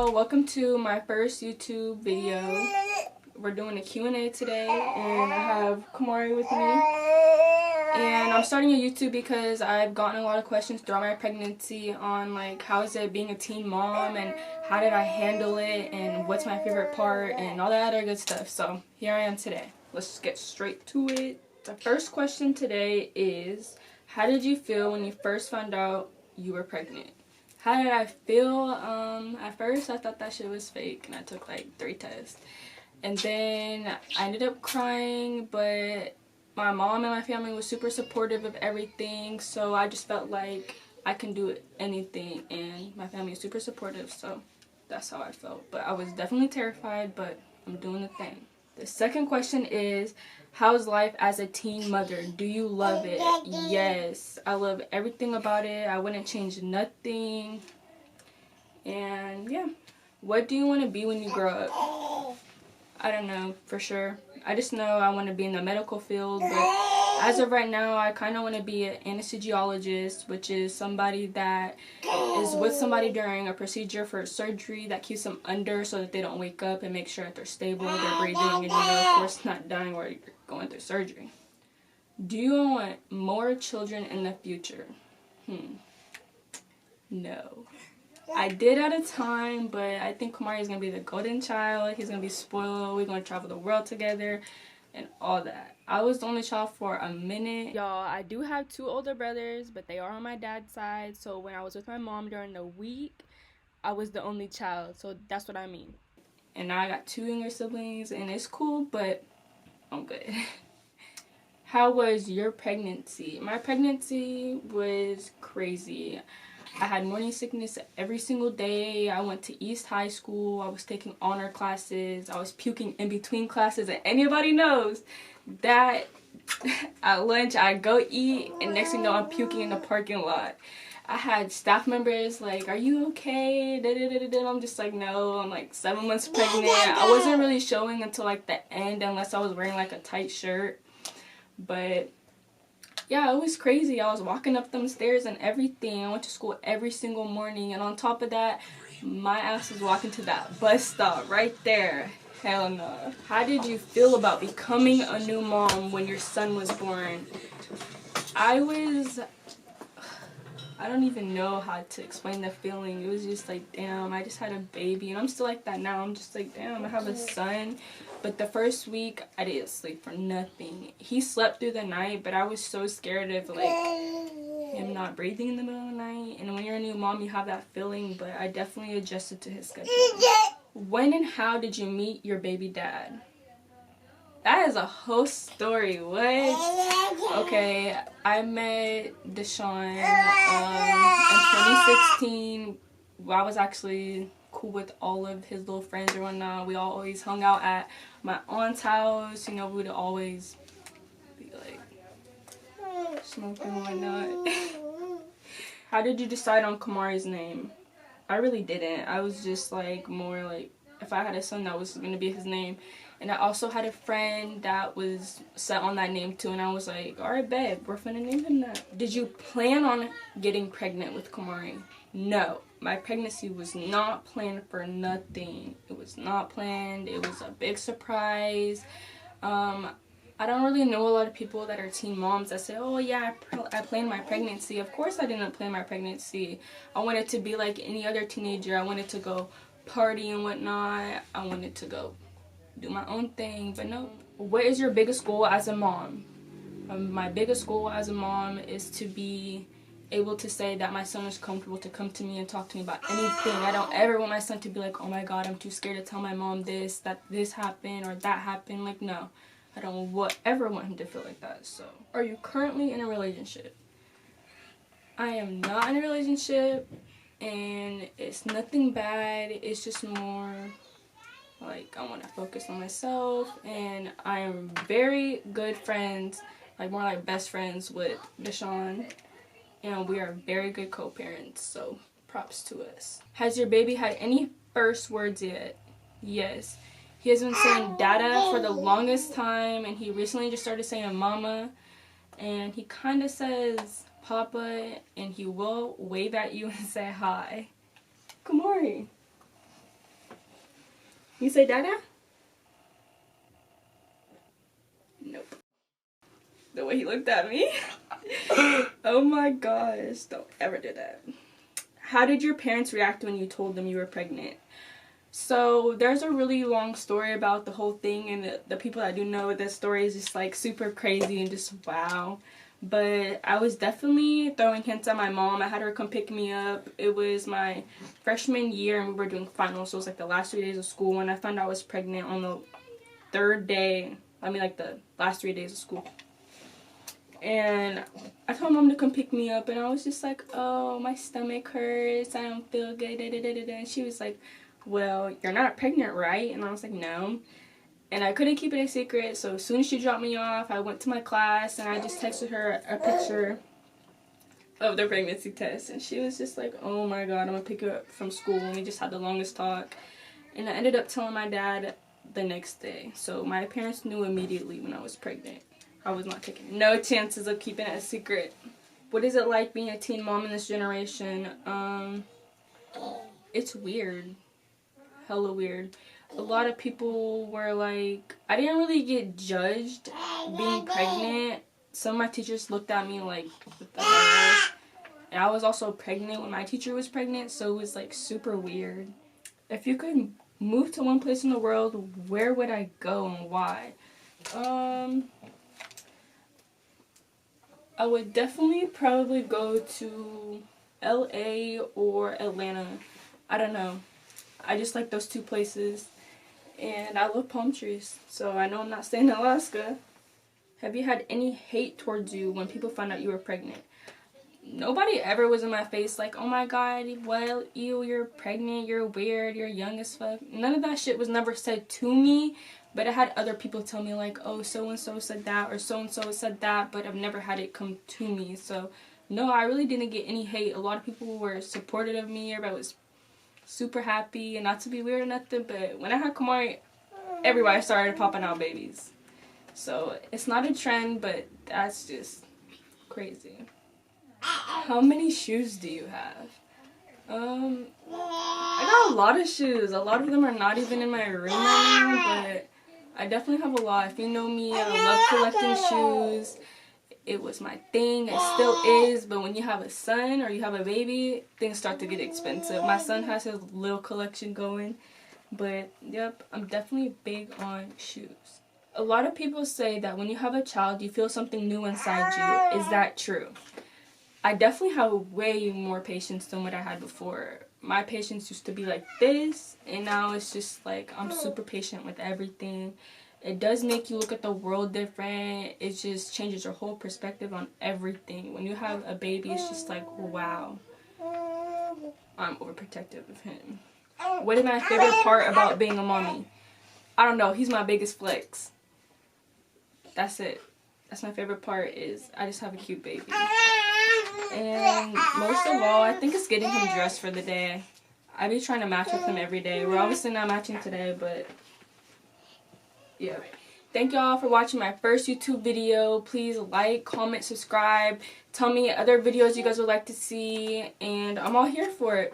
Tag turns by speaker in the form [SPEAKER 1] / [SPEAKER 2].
[SPEAKER 1] y'all, welcome to my first YouTube video. We're doing a Q&A today and I have Kamari with me. And I'm starting a YouTube because I've gotten a lot of questions throughout my pregnancy on like how is it being a teen mom and how did I handle it and what's my favorite part and all that other good stuff. So here I am today. Let's just get straight to it. The first question today is, how did you feel when you first found out you were pregnant? How did I feel? At first I thought that shit was fake and I took like 3 tests. And then I ended up crying, but my mom and my family was super supportive of everything, so I just felt like I can do anything and my family is super supportive, so that's how I felt. But I was definitely terrified, but I'm doing the thing. The second question is, how's life as a teen mother? Do you love it? Yes, I love everything about it. I wouldn't change nothing. And yeah, what do you want to be when you grow up? I don't know for sure. I just know I want to be in the medical field, but as of right now, I kind of want to be an anesthesiologist, which is somebody that is with somebody during a procedure for surgery that keeps them under so that they don't wake up and make sure that they're stable, they're breathing, and of course not dying while you're going through surgery. Do you want more children in the future? No. I did at a time, but I think Kamari is going to be the golden child. He's going to be spoiled. We're going to travel the world together and all that. I was the only child for a minute. Y'all, I do have 2 older brothers, but they are on my dad's side. So when I was with my mom during the week, I was the only child. So that's what I mean. And now I got 2 younger siblings, and it's cool, but I'm good. How was your pregnancy? My pregnancy was crazy. I had morning sickness every single day. I went to East High School. I was taking honor classes. I was puking in between classes. And anybody knows that at lunch I go eat and next thing you know I'm puking in the parking lot. I had staff members like, are you okay? I'm just like, no, I'm like 7 months pregnant. I wasn't really showing until like the end unless I was wearing like a tight shirt. But yeah, it was crazy. I was walking up them stairs and everything. I went to school every single morning. And on top of that, my ass was walking to that bus stop right there. Hell no. How did you feel about becoming a new mom when your son was born? I don't even know how to explain the feeling. It was just like, damn, I just had a baby. And I'm still like that now. I'm just like, damn, I have a son. But the first week, I didn't sleep for nothing. He slept through the night, but I was so scared of, like, him not breathing in the middle of the night. And when you're a new mom, you have that feeling, but I definitely adjusted to his schedule. When and how did you meet your baby dad? That is a whole story. What? Okay, I met Deshaun in 2016. I was actually cool with all of his little friends and whatnot. We all always hung out at my aunt's house. You know, we would always be like smoking and whatnot. How did you decide on Kamari's name? I really didn't. I was just like more like if I had a son that was going to be his name. And I also had a friend that was set on that name too, and I was like, alright babe, we're finna name him that. Did you plan on getting pregnant with Kamari? No. My pregnancy was not planned for nothing. It was not planned. It was a big surprise. I don't really know a lot of people that are teen moms that say, oh yeah, I planned my pregnancy. Of course I didn't plan my pregnancy. I wanted to be like any other teenager. I wanted to go party and whatnot. I wanted to go do my own thing, but no. What is your biggest goal as a mom? My biggest goal as a mom is to be able to say that my son is comfortable to come to me and talk to me about anything. I don't ever want my son to be like, oh my god, I'm too scared to tell my mom this, that this happened or that happened. Like, no. I don't ever want him to feel like that. So, are you currently in a relationship? I am not in a relationship, and it's nothing bad. It's just more like I want to focus on myself, and I am very good friends, like more like best friends with Deshaun, and we are very good co-parents, so props to us. Has your baby had any first words yet? Yes. He has been saying dada for the longest time, and he recently just started saying mama, and he kind of says papa, and he will wave at you and say hi. Kamari. You say Dada? Nope. The way he looked at me. Oh my gosh. Don't ever do that. How did your parents react when you told them you were pregnant? So there's a really long story about the whole thing, and the people that do know this story is just like super crazy and just wow. But I was definitely throwing hints at my mom. I had her come pick me up. It was my freshman year and we were doing finals, so it was like the last 3 days of school, and I found out I was pregnant on the third day. I mean like the last 3 days of school. And I told mom to come pick me up, and I was just like, oh, my stomach hurts, I don't feel good, da, da, da, da, da. And she was like, well, you're not pregnant, right? And I was like, no. And I couldn't keep it a secret, so as soon as she dropped me off, I went to my class and I just texted her a picture of the pregnancy test. And she was just like, oh my god, I'm gonna pick you up from school. And we just had the longest talk. And I ended up telling my dad the next day. So my parents knew immediately when I was pregnant. I was not taking no chances of keeping it a secret. What is it like being a teen mom in this generation? It's weird. Hella weird. A lot of people were like, I didn't really get judged being pregnant. Some of my teachers looked at me like, what the hell? And I was also pregnant when my teacher was pregnant, so it was like super weird. If you could move to one place in the world, where would I go and why? I would definitely probably go to LA or Atlanta. I don't know. I just like those two places. And I love palm trees, so I know I'm not staying in Alaska. Have you had any hate towards you when people found out you were pregnant? Nobody ever was in my face like, oh my god, well, ew, you're pregnant, you're weird, you're young as fuck. None of that shit was never said to me, but I had other people tell me like, oh, so-and-so said that, or so-and-so said that, but I've never had it come to me. So, no, I really didn't get any hate. A lot of people were supportive of me. Everybody was super happy, and not to be weird or nothing, but when I had Kamari, everybody started popping out babies. So it's not a trend, but that's just crazy. How many shoes do you have? I got a lot of shoes. A lot of them are not even in my room anymore, but I definitely have a lot. If you know me, I love collecting shoes. It was my thing. It still is. But when you have a son or you have a baby, things start to get expensive. My son has his little collection going. But, yep, I'm definitely big on shoes. A lot of people say that when you have a child, you feel something new inside you. Is that true? I definitely have way more patience than what I had before. My patience used to be like this, and now it's just like I'm super patient with everything. It does make you look at the world different. It just changes your whole perspective on everything. When you have a baby, it's just like, wow, I'm overprotective of him. What is my favorite part about being a mommy? I don't know. He's my biggest flex. That's it. That's my favorite part, is I just have a cute baby. And most of all, I think it's getting him dressed for the day. I be trying to match with him every day. We're obviously not matching today, but yeah. Thank y'all for watching my first YouTube video. Please like, comment, subscribe. Tell me other videos you guys would like to see, and I'm all here for it.